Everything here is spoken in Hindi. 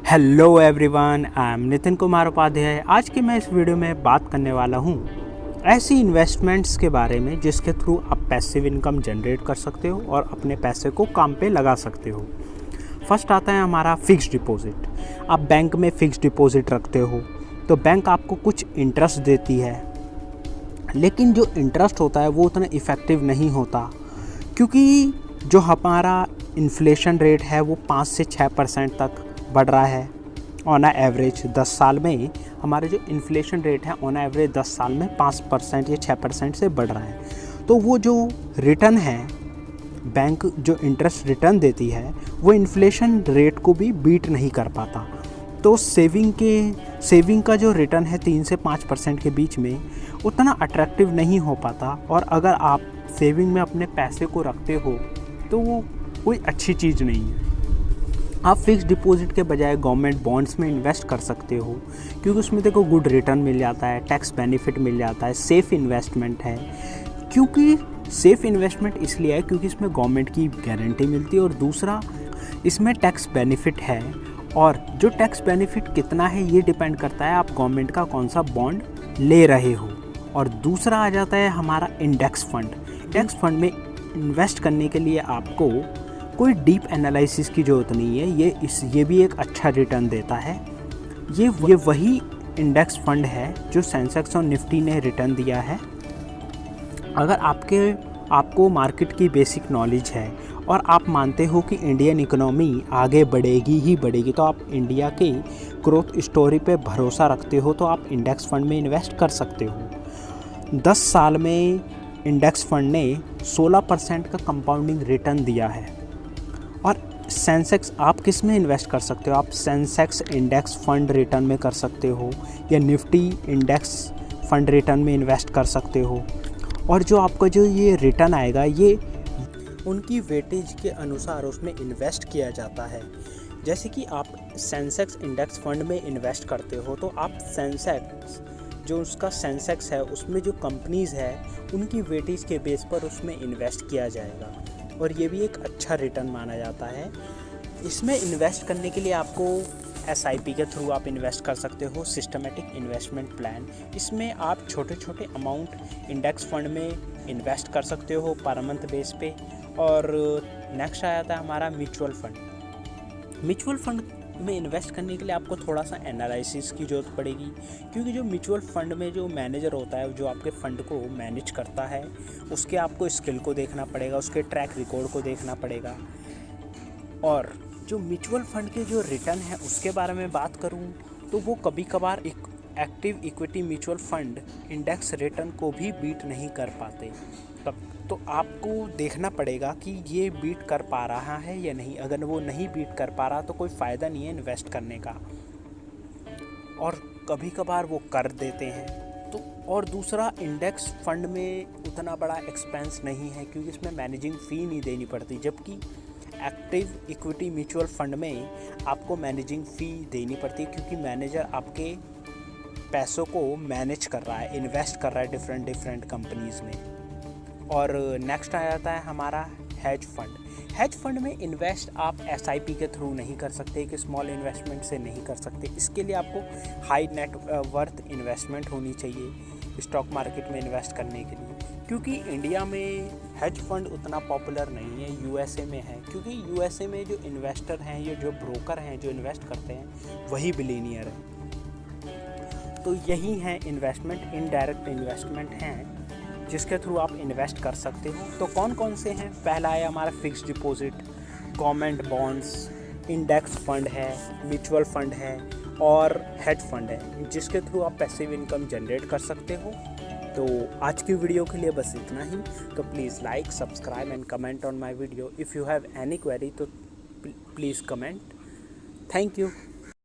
Hello everyone, I am Nitin Kumar Upadhyay. आज के मैं इस वीडियो में बात करने वाला हूँ ऐसी इन्वेस्टमेंट्स के बारे में जिसके थ्रू आप पैसिव इनकम जनरेट कर सकते हो और अपने पैसे को काम पे लगा सकते हो। फर्स्ट आता है हमारा फिक्स्ड डिपॉजिट। आप बैंक में फिक्स्ड डिपॉजिट रखते हो तो बैंक आपको कुछ इंटरेस्ट देती है, लेकिन जो इंटरेस्ट होता है वो उतना इफ़ेक्टिव नहीं होता, क्योंकि जो हमारा इन्फ्लेशन रेट है वो 5 से 6% तक बढ़ रहा है ऑन एवरेज। 10 साल में हमारे जो इन्फ्लेशन रेट है ऑन एवरेज 10 साल में 5% या 6% से बढ़ रहा है। तो वो जो रिटर्न है, बैंक जो इंटरेस्ट रिटर्न देती है वो इन्फ्लेशन रेट को भी बीट नहीं कर पाता। तो सेविंग का जो रिटर्न है 3 से 5% के बीच में उतना अट्रैक्टिव नहीं हो पाता। और अगर आप सेविंग में अपने पैसे को रखते हो तो वो कोई अच्छी चीज़ नहीं है। आप फिक्स्ड डिपॉजिट के बजाय गवर्नमेंट बॉन्ड्स में इन्वेस्ट कर सकते हो, क्योंकि उसमें देखो गुड रिटर्न मिल जाता है, टैक्स बेनिफिट मिल जाता है, सेफ़ इन्वेस्टमेंट है। क्योंकि सेफ़ इन्वेस्टमेंट इसलिए है क्योंकि इसमें गवर्नमेंट की गारंटी मिलती है और दूसरा इसमें टैक्स बेनिफिट है। और जो टैक्स बेनिफिट कितना है ये डिपेंड करता है आप गवर्नमेंट का कौन सा बॉन्ड ले रहे हो। और दूसरा आ जाता है हमारा इंडेक्स फंड। इंडेक्स फंड में इन्वेस्ट करने के लिए आपको कोई डीप एनालिसिस की ज़रूरत नहीं है। ये भी एक अच्छा रिटर्न देता है। ये वही इंडेक्स फंड है जो सेंसेक्स और निफ्टी ने रिटर्न दिया है। अगर आपको मार्केट की बेसिक नॉलेज है और आप मानते हो कि इंडियन इकोनॉमी आगे बढ़ेगी ही बढ़ेगी, तो आप इंडिया के ग्रोथ स्टोरी पे भरोसा रखते हो तो आप इंडेक्स फंड में इन्वेस्ट कर सकते हो। 10 साल में इंडेक्स फंड ने 16% का कंपाउंडिंग रिटर्न दिया है। और सेंसेक्स आप किस में इन्वेस्ट कर सकते हो? आप सेंसेक्स इंडेक्स फंड रिटर्न में कर सकते हो या निफ्टी इंडेक्स फंड रिटर्न में इन्वेस्ट कर सकते हो। और जो आपका जो ये रिटर्न आएगा ये उनकी वेटेज के अनुसार उसमें इन्वेस्ट किया जाता है। जैसे कि आप सेंसेक्स इंडेक्स फंड में इन्वेस्ट करते हो तो आप सेंसेक्स जो उसका सेंसेक्स है उसमें जो कंपनीज़ है उनकी वेटेज के बेस पर उसमें इन्वेस्ट किया जाएगा और ये भी एक अच्छा रिटर्न माना जाता है। इसमें इन्वेस्ट करने के लिए आपको SIP के थ्रू आप इन्वेस्ट कर सकते हो, सिस्टमेटिक इन्वेस्टमेंट प्लान। इसमें आप छोटे छोटे अमाउंट इंडेक्स फंड में इन्वेस्ट कर सकते हो पर मंथ बेस पे। और नेक्स्ट आ जाता है हमारा म्यूचुअल फंड। म्यूचुअल फंड में इन्वेस्ट करने के लिए आपको थोड़ा सा एनालिसिस की ज़रूरत पड़ेगी, क्योंकि जो म्यूचुअल फंड में जो मैनेजर होता है जो आपके फ़ंड को मैनेज करता है उसके आपको स्किल को देखना पड़ेगा, उसके ट्रैक रिकॉर्ड को देखना पड़ेगा। और जो म्यूचुअल फंड के जो रिटर्न है उसके बारे में बात करूं तो वो कभी कभार एक active equity mutual fund index return को भी बीट नहीं कर पाते। तब तो आपको देखना पड़ेगा कि ये बीट कर पा रहा है या नहीं। अगर वो नहीं बीट कर पा रहा तो कोई फ़ायदा नहीं है इन्वेस्ट करने का। और कभी कभार वो कर देते हैं तो। और दूसरा, इंडेक्स फंड में उतना बड़ा एक्सपेंस नहीं है क्योंकि इसमें मैनेजिंग फ़ी नहीं देनी पड़ती, जबकि एक्टिव इक्विटी म्यूचुअल फंड में आपको मैनेजिंग फ़ी देनी पड़ती है, क्योंकि मैनेजर आपके पैसों को मैनेज कर रहा है, इन्वेस्ट कर रहा है डिफरेंट कंपनीज़ में। और नेक्स्ट आ जाता है हमारा हेज फंड। हेज फंड में इन्वेस्ट आप SIP के थ्रू नहीं कर सकते, एक स्मॉल इन्वेस्टमेंट से नहीं कर सकते। इसके लिए आपको हाई नेट वर्थ इन्वेस्टमेंट होनी चाहिए स्टॉक मार्केट में इन्वेस्ट करने के लिए। क्योंकि इंडिया में हेज फंड उतना पॉपुलर नहीं है, USA में है, क्योंकि USA में जो इन्वेस्टर हैं या जो ब्रोकर हैं जो इन्वेस्ट करते हैं वही बिलियनियर हैं। तो यही है इन्वेस्टमेंट, इनडायरेक्ट इन्वेस्टमेंट हैं जिसके थ्रू आप इन्वेस्ट कर सकते हो। तो कौन कौन से हैं? पहला है हमारा fixed deposit, government bonds, index fund है, म्यूचुअल फंड है और हेज फंड है, जिसके थ्रू आप पैसिव इनकम जनरेट कर सकते हो। तो आज की वीडियो के लिए बस इतना ही। तो please like, subscribe and comment on my video. If you have any query तो प्लीज़ कमेंट। Thank you.